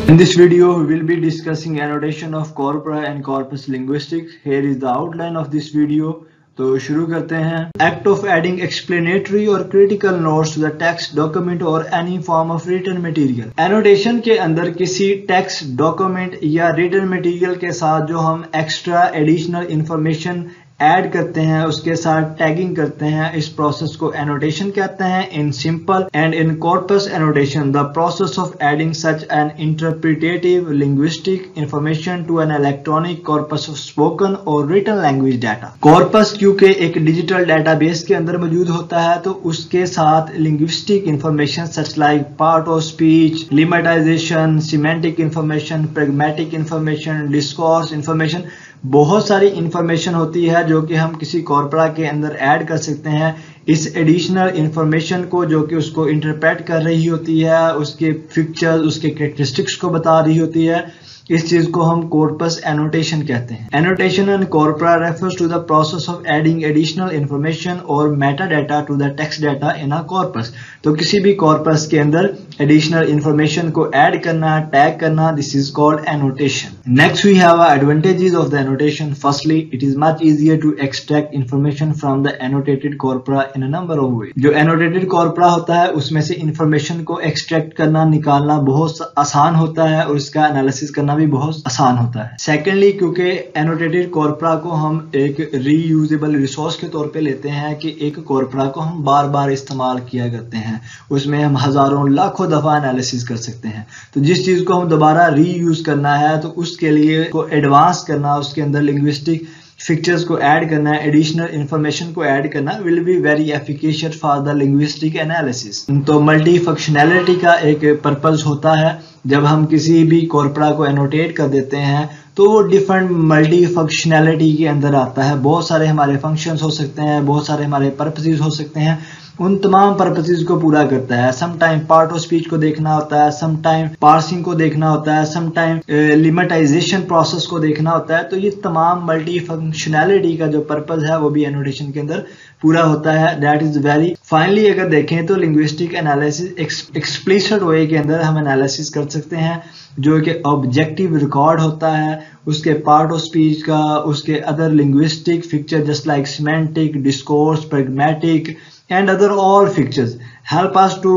In this video, we will be discussing annotation of corpora and corpus linguistics. Here is the outline of this video. तो शुरू करते हैं. Act of adding explanatory or critical notes to the text document or any form of written material. Annotation के अंदर किसी text document या written material के साथ जो हम extra additional information ऐड करते हैं, उसके साथ टैगिंग करते हैं, इस प्रोसेस को एनोटेशन कहते हैं. In simple and in corpus annotation the process of adding such an interpretative linguistic information to an electronic corpus of spoken और रिटन लैंग्वेज डाटा. कॉर्पस क्योंकि एक डिजिटल डाटाबेस के अंदर मौजूद होता है, तो उसके साथ linguistic information such like part of speech, lemmatization, semantic information, pragmatic information, discourse information, बहुत सारी इंफॉर्मेशन होती है जो कि हम किसी कॉर्पोरा के अंदर ऐड कर सकते हैं. इस एडिशनल इंफॉर्मेशन को जो कि उसको इंटरप्रेट कर रही होती है, उसके फीचर्स, उसके कैरेक्टरिस्टिक्स को बता रही होती है, इस चीज को हम कॉर्पस एनोटेशन कहते हैं. Annotation in corpora refers to the process of adding additional information और meta data to the text data in a corpus. तो किसी भी कॉर्पस के अंदर एडिशनल इंफॉर्मेशन को ऐड करना, टैग करना, this is called annotation. Next we have advantages of the annotation. Firstly, it is much easier to extract information from the annotated corpora in a number of way. जो annotated corpora होता है उसमें से information को extract करना, निकालना बहुत आसान होता है और इसका एनालिसिस करना भी बहुत आसान होता है. सेकेंडली, क्योंकि एनोटेटेड कॉर्पोरा को हम एक रीयूजेबल रिसोर्स के तौर पे लेते हैं कि एक कॉर्पोरा को हम बार बार इस्तेमाल किया करते हैं, उसमें हम हजारों लाखों दफा एनालिसिस कर सकते हैं. तो जिस चीज को हम दोबारा रीयूज करना है तो उसके लिए को एडवांस करना, उसके अंदर लिंग्विस्टिक फीचर्स को ऐड करना, एडिशनल इंफॉर्मेशन को ऐड करना will be very efficient for the linguistic analysis. तो मल्टी फंक्शनैलिटी का एक पर्पस होता है. जब हम किसी भी कॉर्पोरा को एनोटेट कर देते हैं तो वो डिफरेंट मल्टी फंक्शनैलिटी के अंदर आता है. बहुत सारे हमारे फंक्शंस हो सकते हैं, बहुत सारे हमारे पर्पसेस हो सकते हैं, उन तमाम पर्पसेस को पूरा करता है. Some time part of speech को देखना होता है, सम टाइम पार्सिंग को देखना होता है, सम टाइम लिमिटाइजेशन प्रोसेस को देखना होता है. तो ये तमाम मल्टी फंक्शनैलिटी का जो पर्पस है वो भी एनोटेशन के अंदर पूरा होता है. दैट इज वेरी फाइनली अगर देखें तो लिंग्विस्टिक एनालिसिस एक्सप्लिसिट वे के अंदर हम एनालिसिस कर सकते हैं, जो कि ऑब्जेक्टिव रिकॉर्ड होता है उसके पार्ट ऑफ स्पीच का, उसके other linguistic feature just like semantic, discourse, pragmatic and other all features help us to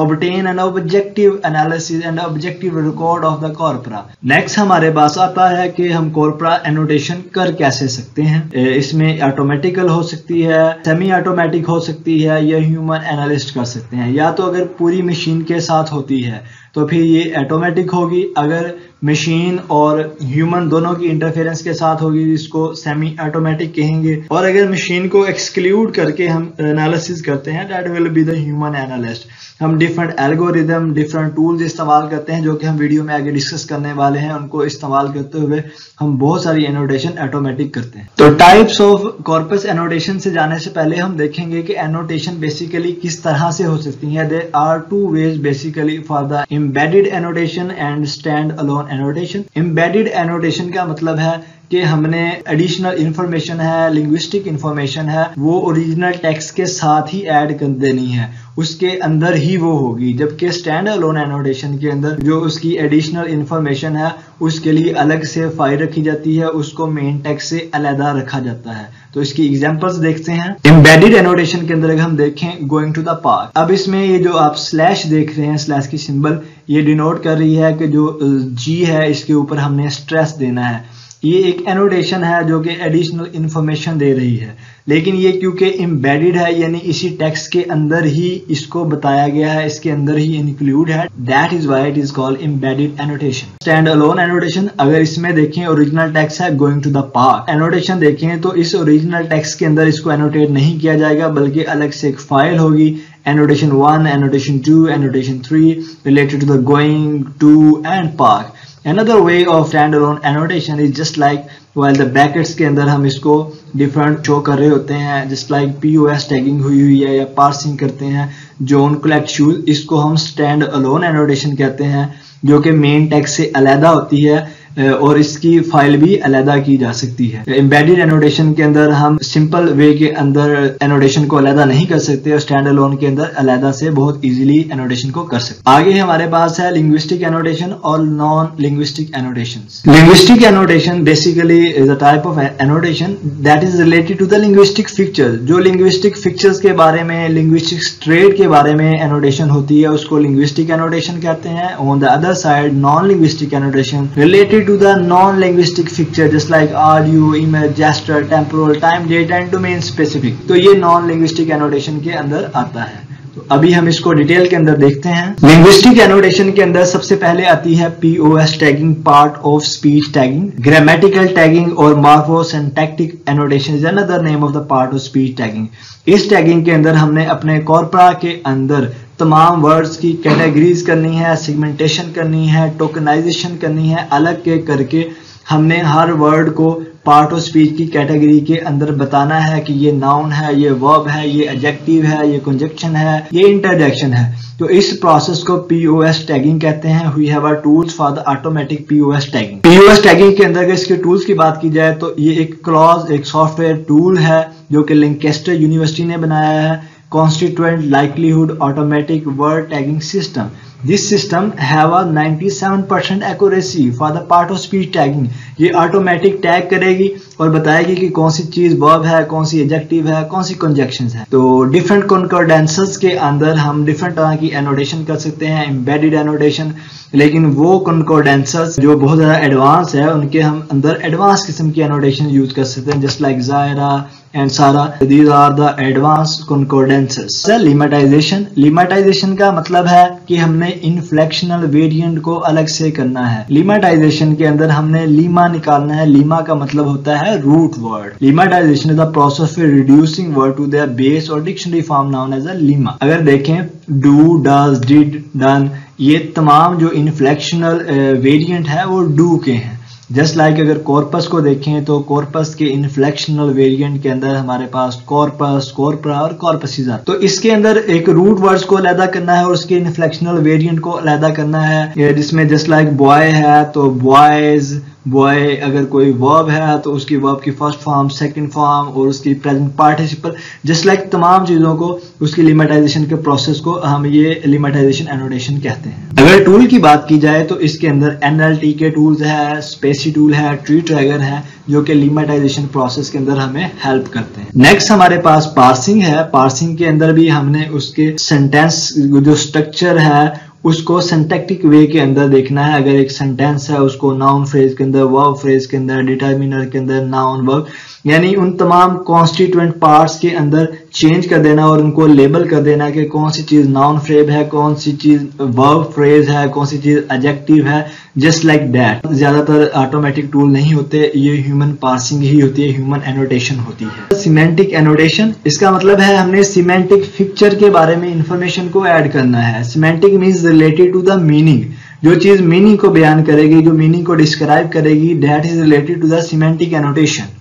obtain an objective analysis and objective record of the corpora. Next हमारे पास आता है कि हम corpora annotation कर कैसे सकते हैं. इसमें ऑटोमेटिकल हो सकती है, सेमी ऑटोमेटिक हो सकती है, या ह्यूमन एनालिस्ट कर सकते हैं. या तो अगर पूरी मशीन के साथ होती है तो फिर ये ऑटोमेटिक होगी. अगर मशीन और ह्यूमन दोनों की इंटरफेरेंस के साथ होगी इसको सेमी ऑटोमेटिक कहेंगे. और अगर मशीन को एक्सक्लूड करके हम एनालिसिस करते हैं that will be the human analyst. हम डिफरेंट एल्गोरिदम, डिफरेंट टूल्स इस्तेमाल करते हैं जो कि हम वीडियो में आगे डिस्कस करने वाले हैं. उनको इस्तेमाल करते हुए हम बहुत सारी एनोटेशन ऑटोमेटिक करते हैं. तो टाइप्स ऑफ कॉर्पस एनोटेशन से जाने से पहले हम देखेंगे कि एनोटेशन बेसिकली किस तरह से हो सकती है. There are two ways basically for the embedded annotation and stand alone annotation. Embedded annotation का मतलब है कि हमने एडिशनल इंफॉर्मेशन है, लिंग्विस्टिक इंफॉर्मेशन है, वो ओरिजिनल टेक्स्ट के साथ ही ऐड कर देनी है, उसके अंदर ही वो होगी. जबकि स्टैंड अलोन एनोटेशन के अंदर जो उसकी एडिशनल इंफॉर्मेशन है उसके लिए अलग से फाइल रखी जाती है, उसको मेन टेक्स्ट से अलग रखा जाता है. तो इसकी एग्जांपल्स देखते हैं. एम्बेडेड एनोटेशन के अंदर अगर हम देखें गोइंग टू द पार्क, अब इसमें ये जो आप स्लैश देख रहे हैं, स्लैश की सिंबल ये डिनोट कर रही है कि जो जी है इसके ऊपर हमने स्ट्रेस देना है. ये एक एनोटेशन है जो कि एडिशनल इंफॉर्मेशन दे रही है, लेकिन ये क्योंकि एम्बेडेड है यानी इसी टेक्स्ट के अंदर ही इसको बताया गया है, इसके अंदर ही इंक्लूड है, that is why it is called embedded annotation. Stand alone annotation, अगर इसमें देखें ओरिजिनल टेक्स्ट है going to the park, annotation देखें तो इस ओरिजिनल टेक्स्ट के अंदर इसको एनोटेट नहीं किया जाएगा बल्कि अलग से एक फाइल होगी, annotation 1, annotation 2, annotation 3 related to the going to and park. Another way of standalone annotation is just like while the brackets के अंदर हम इसको डिफरेंट शो कर रहे होते हैं, जस्ट लाइक POS टैगिंग हुई है या पार्सिंग करते हैं, जोन कलेक्ट शूज, इसको हम स्टैंड अलोन एनोटेशन कहते हैं जो कि मेन टेक्स्ट से अलहदा होती है. और इसकी फाइल भी अलग की जा सकती है। एम्बेडेड एनोटेशन के अंदर हम सिंपल वे के अंदर एनोटेशन को अलग नहीं कर सकते और स्टैंड अलोन के अंदर अलग से बहुत इजीली एनोटेशन को कर सकते। आगे हमारे पास है लिंग्विस्टिक एनोटेशन और non linguistic annotation. Linguistic annotation basically is a type of annotation that is related to the linguistic feature. जो लिंग्विस्टिक फिक्चर्स के बारे में, लिंग्विस्टिक ट्रेड के बारे में एनोटेशन होती है उसको लिंग्विस्टिक एनोटेशन कहते हैं। On the other side non linguistic annotation related to the non linguistic feature just like audio, image, gesture, temporal, time, date and domain specific. तो ये नॉन लिंग्विस्टिक एनोटेशन के अंदर आता है। तो अभी हम इसको डिटेल के अंदर देखते हैं। लिंग्विस्टिक एनोटेशन के अंदर सबसे पहले आती है POS tagging, part of speech tagging. Grammatical tagging और morphosyntactic annotation is another name of the part of speech tagging. इस टैगिंग के अंदर हमने अपने कॉर्परा के अंदर तमाम वर्ड्स की कैटेगरीज करनी है, सेगमेंटेशन करनी है, टोकनाइजेशन करनी है। अलग के करके हमने हर वर्ड को पार्ट ऑफ स्पीच की कैटेगरी के अंदर बताना है कि ये नाउन है, ये वर्ब है, ये एडजेक्टिव है, ये कंजक्शन है, ये इंटरजेक्शन है। तो इस प्रोसेस को POS टैगिंग कहते हैं। We have our tools for the automatic POS tagging. POS tagging के अंदर इसके टूल्स की बात की जाए तो ये एक क्लॉज, एक सॉफ्टवेयर टूल है जो कि लिंकेस्टर यूनिवर्सिटी ने बनाया है। Constituent likelihood automatic word tagging system. This system have a 97% accuracy for the part of speech tagging। ये ऑटोमेटिक टैग करेगी और बताएगी कि कौन सी चीज वर्ब है, कौन सी एडजेक्टिव है, कौन सी कंजक्शंस है। तो डिफरेंट कॉन्कॉर्डेंसेस के अंदर हम डिफरेंट तरह की एनोटेशन कर सकते हैं, एम्बेडेड एनोटेशन। लेकिन वो कॉन्कॉर्डेंसेस जो बहुत ज्यादा एडवांस है उनके हम अंदर एडवांस किस्म की एनोटेशन यूज कर सकते हैं, just like Xaira and SARA. These are the advance concordances. Lemmatization. Lemmatization का मतलब है कि हमने इनफ्लेक्शनल वेरिएंट को अलग से करना है। लिमेटाइजेशन के अंदर हमने लीमा निकालना है। लीमा का मतलब होता है root word. Lemmatization is the process for reducing word to their base और dictionary form noun as a lemma. अगर देखें डू, डज, डिड, डन, ये तमाम जो इनफ्लेक्शनल वेरिएंट है वो डू के हैं। जस्ट लाइक अगर कॉर्पस को देखें तो कॉर्पस के इनफ्लेक्शनल वेरिएंट के अंदर हमारे पास कॉर्पस, कॉर्परा और कॉर्पसेस आते हैं। तो इसके अंदर एक रूट वर्ड्स को अलग करना है और उसके इनफ्लेक्शनल वेरिएंट को अलग करना है। जिसमें जस्ट लाइक बॉय है तो बॉयज, बॉय अगर कोई वर्ब है तो उसकी वर्ब की फर्स्ट फॉर्म, सेकंड फॉर्म और उसकी प्रेजेंट पार्टिसिपल, जस्ट लाइक तमाम चीजों को उसकी लिमेटाइजेशन के प्रोसेस को हम ये लिमेटाइजेशन एनोटेशन कहते हैं। अगर टूल की बात की जाए तो इसके अंदर NLT के टूल्स है, स्पेसी टूल है, ट्री ट्रैगर है जो कि लिमेटाइजेशन प्रोसेस के अंदर हमें हेल्प करते हैं। नेक्स्ट हमारे पास पार्सिंग है। पार्सिंग के अंदर भी हमने उसके सेंटेंस जो स्ट्रक्चर है उसको सिंटैक्टिक वे के अंदर देखना है। अगर एक सेंटेंस है उसको नाउन फ्रेज के अंदर, वर्ब फ्रेज के अंदर, डिटर्मिनर के अंदर, नाउन वर्ब, यानी उन तमाम कॉन्स्टिट्यूएंट पार्ट्स के अंदर चेंज कर देना और उनको लेबल कर देना कि कौन सी चीज नाउन फ्रेज है, कौन सी चीज वर्ब फ्रेज है, कौन सी चीज एडजेक्टिव है, जस्ट लाइक दैट। ज्यादातर ऑटोमेटिक टूल नहीं होते, ये ह्यूमन पार्सिंग ही होती है, ह्यूमन एनोटेशन होती है। सिमेंटिक एनोटेशन, इसका मतलब है हमने सिमेंटिक पिक्चर के बारे में इंफॉर्मेशन को ऐड करना है। Semantic means related to the meaning. जो चीज मीनिंग को बयान करेगी, जो मीनिंग को डिस्क्राइब करेगी, that is related to the semantic annotation.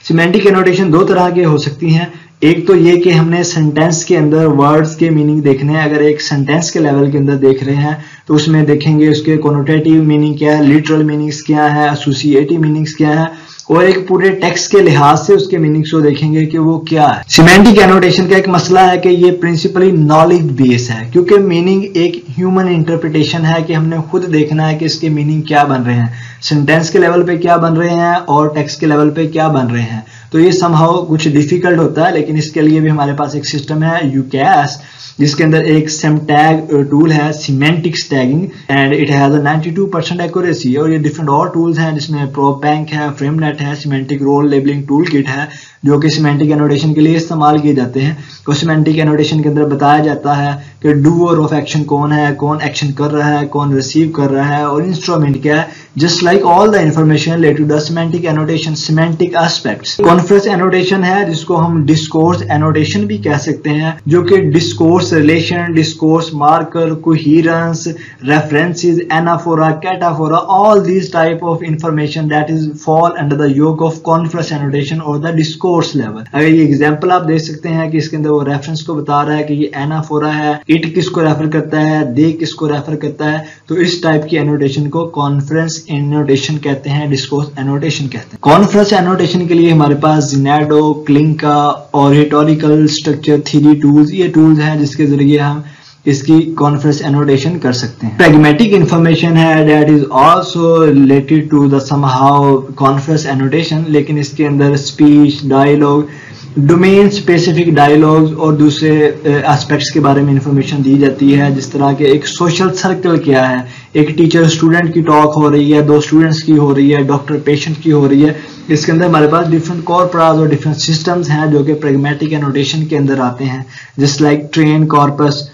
Semantic annotation दो तरह के हो सकती हैं। एक तो ये कि हमने सेंटेंस के अंदर वर्ड्स के मीनिंग देखने हैं। अगर एक सेंटेंस के लेवल के अंदर देख रहे हैं तो उसमें देखेंगे उसके कोनोटेटिव मीनिंग क्या है, लिटरल मीनिंग्स क्या है, एसोसिएटिव मीनिंग्स क्या है, और एक पूरे टेक्स्ट के लिहाज से उसके मीनिंग्स को देखेंगे कि वो क्या है। सिमेंटिक एनोटेशन का एक मसला है कि ये प्रिंसिपली नॉलेज बेस है, क्योंकि मीनिंग एक ह्यूमन इंटरप्रिटेशन है कि हमने खुद देखना है कि इसके मीनिंग क्या बन रहे हैं, सेंटेंस के लेवल पे क्या बन रहे हैं और टेक्स्ट के लेवल पे क्या बन रहे हैं। तो ये समहाउ कुछ डिफिकल्ट होता है, लेकिन इसके लिए भी हमारे पास एक सिस्टम है यूकैस, जिसके अंदर एक सिमटैग टूल है, semantics tagging, and it has a 92% accuracy. और ये डिफरेंट और टूल्स हैं जिसमें प्रोपैंक है, फ्रेमनेट है, semantic role labelling tool kit है, जो कि सिमेंटिक एनोटेशन के लिए इस्तेमाल किए जाते हैं। तो सिमेंटिक एनोटेशन के अंदर बताया जाता है कि डूअर ऑफ एक्शन कौन है, कौन एक्शन कर रहा है, कौन रिसीव कर रहा है और इंस्ट्रूमेंट क्या है, just like all the information related to the semantic annotation, semantic aspects. Conference annotation है जिसको हम डिस्कोर्स एनोटेशन भी कह सकते हैं, जो कि discourse relation, discourse marker, coherence, references, anaphora, cataphora, all these type of information that is fall under the yoke of conference annotation और द डिस्कोर्स डिस्कोर्स लेवल। अगर ये एग्जांपल आप देख सकते हैं कि इसके अंदर वो रेफरेंस को बता रहा है कि ये एनाफोरा है, इट किसको रेफर करता है, दे किसको रेफर करता है, तो इस टाइप की एनोटेशन को कॉन्फ्रेंस एनोटेशन कहते हैं, डिस्कोर्स एनोटेशन कहते हैं। कॉन्फ्रेंस एनोटेशन के लिए हमारे पास ज़ेनाडो, क्लिंका और रिटोरिकल स्ट्रक्चर थ्योरी टूल्स, ये टूल्स हैं जिसके जरिए हम इसकी कॉन्फ्रेंस एनोटेशन कर सकते हैं। प्रैग्मेटिक इंफॉर्मेशन है that is also related to the somehow conference annotation, लेकिन इसके अंदर speech, dialogue, domain specific dialogues और दूसरे एस्पेक्ट्स के बारे में इंफॉर्मेशन दी जाती है। जिस तरह के एक सोशल सर्कल क्या है, एक टीचर स्टूडेंट की टॉक हो रही है, दो स्टूडेंट्स की हो रही है, डॉक्टर पेशेंट की हो रही है। इसके अंदर हमारे पास डिफरेंट कॉर्परास और डिफरेंट सिस्टम्स हैं जो कि प्रैग्मेटिक एनोटेशन के अंदर आते हैं, just like train corpus,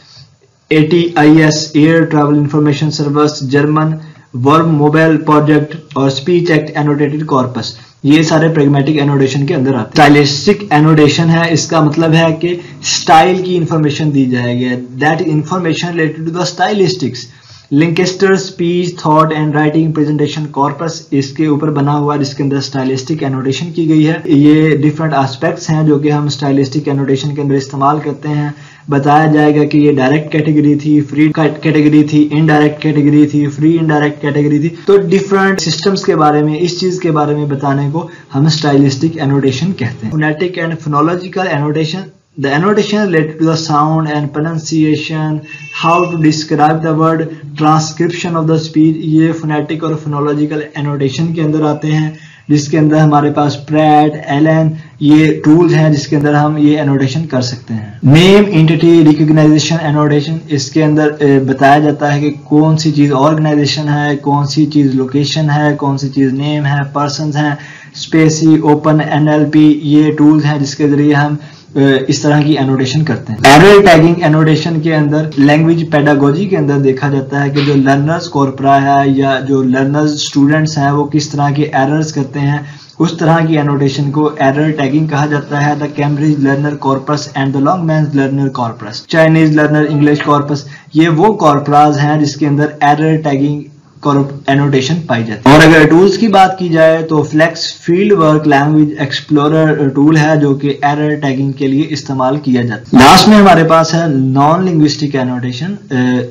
ATIS air travel information service, German verb mobile project और स्पीच एक्ट एनोटेटेड कॉर्पस। ये सारे प्रैग्मेटिक एनोटेशन के अंदर आते हैं। स्टाइलिस्टिक एनोटेशन है, इसका मतलब है कि स्टाइल की इंफॉर्मेशन दी जाएगी, that information related to the stylistics. Lancaster speech thought and writing presentation corpus इसके ऊपर बना हुआ, जिसके अंदर स्टाइलिस्टिक एनोटेशन की गई है। ये डिफरेंट एस्पेक्ट्स हैं जो कि हम स्टाइलिस्टिक एनोटेशन के अंदर इस्तेमाल करते हैं। बताया जाएगा कि ये डायरेक्ट कैटेगरी थी, फ्री कैटेगरी थी, इनडायरेक्ट कैटेगरी थी, फ्री इनडायरेक्ट कैटेगरी थी। तो डिफरेंट सिस्टम्स के बारे में, इस चीज के बारे में बताने को हम स्टाइलिस्टिक एनोटेशन कहते हैं। Phonetic and phonological annotation, the annotation related to the sound and pronunciation, how to describe the word, transcription of the speech, ये phonetic और phonological annotation के अंदर आते हैं, जिसके अंदर हमारे पास प्रैट, एलन ये टूल्स हैं जिसके अंदर हम ये एनोटेशन कर सकते हैं। नेम एंटिटी रिकॉग्नाइजेशन एनोटेशन, इसके अंदर बताया जाता है कि कौन सी चीज ऑर्गेनाइजेशन है, कौन सी चीज लोकेशन है, कौन सी चीज नेम है, पर्सन्स हैं। स्पेसी, ओपन, NLP ये टूल्स हैं जिसके जरिए हम इस तरह की एनोटेशन करते हैं। एरर टैगिंग एनोटेशन के अंदर लैंग्वेज पेडागोजी के अंदर देखा जाता है कि जो लर्नर्स कॉर्पोरा है या जो लर्नर्स स्टूडेंट्स हैं वो किस तरह के एरर्स करते हैं, उस तरह की एनोटेशन को एरर टैगिंग कहा जाता है। The Cambridge learner corpus and the Longman learner corpus, Chinese learner English corpus, ये वो कॉर्परास हैं जिसके अंदर एरर टैगिंग एनोटेशन पाई जाती है। और अगर टूल्स की बात की जाए तो flex field work language explorer tool है जो कि एरर टैगिंग के लिए इस्तेमाल किया जाता है। लास्ट में हमारे पास है non linguistic annotation.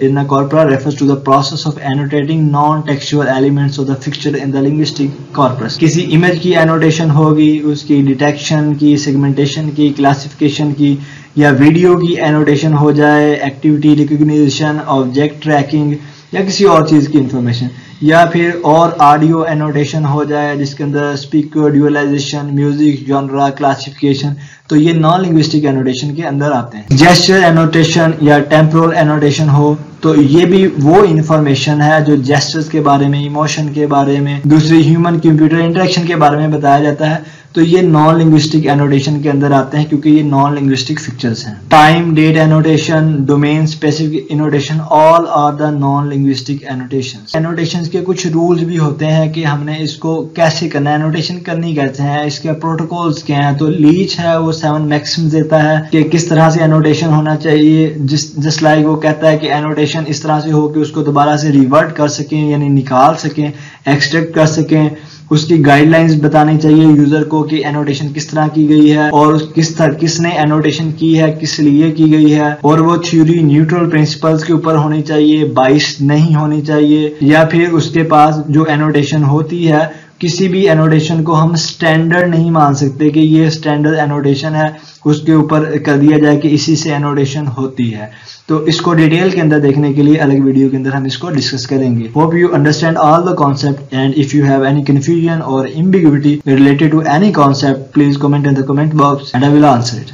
In a corpora refers to the process of annotating non textual elements of the picture in the linguistic corpus. किसी इमेज की एनोटेशन होगी, उसकी डिटेक्शन की, सेगमेंटेशन की, क्लासिफिकेशन की, या वीडियो की एनोटेशन हो जाए, एक्टिविटी रिकॉग्निशन, ऑब्जेक्ट ट्रैकिंग या किसी और चीज की इंफॉर्मेशन, या फिर और ऑडियो एनोटेशन हो जाए जिसके अंदर स्पीकर, ड्यूअलाइजेशन, म्यूजिक, जॉनरा, क्लासिफिकेशन, तो ये नॉन लिंग्विस्टिक एनोटेशन के अंदर आते हैं। जेस्चर एनोटेशन या टेम्पोरल एनोटेशन हो तो ये भी वो इंफॉर्मेशन है जो जेस्चर्स के बारे में, इमोशन के बारे में, दूसरी ह्यूमन कंप्यूटर इंटरेक्शन के बारे में बताया जाता है। तो ये नॉन लिंग्विस्टिक एनोटेशन के अंदर आते हैं क्योंकि ये नॉन लिंग्विस्टिक फिक्चर्स हैं। Time, date annotation, domain specific annotation, all are the non linguistic annotations. Annotations के कुछ रूल्स भी होते हैं कि हमने इसको कैसे करना है, एनोटेशन करनी कैसे है, इसके प्रोटोकॉल्स क्या हैं। तो लीच है वो 7 मैक्सिम्स देता है कि किस तरह से एनोटेशन होना चाहिए। जस्ट लाइक वो कहता है कि एनोटेशन इस तरह से हो कि उसको दोबारा से रिवर्ट कर सकें, यानी निकाल सकें, एक्सट्रैक्ट कर सकें। उसकी गाइडलाइंस बतानी चाहिए यूजर को कि एनोटेशन किस तरह की गई है और किसने एनोटेशन की है, किस लिए की गई है, और वो थ्योरी न्यूट्रल प्रिंसिपल्स के ऊपर होनी चाहिए, बाइस नहीं होनी चाहिए। या फिर उसके पास जो एनोटेशन होती है, किसी भी एनोटेशन को हम स्टैंडर्ड नहीं मान सकते कि ये स्टैंडर्ड एनोटेशन है, उसके ऊपर कर दिया जाए कि इसी से एनोटेशन होती है। तो इसको डिटेल के अंदर देखने के लिए अलग वीडियो के अंदर हम इसको डिस्कस करेंगे। Hope you understand all the concept and if you have any confusion और ambiguity related to any concept, please comment in the comment box and I will answer it.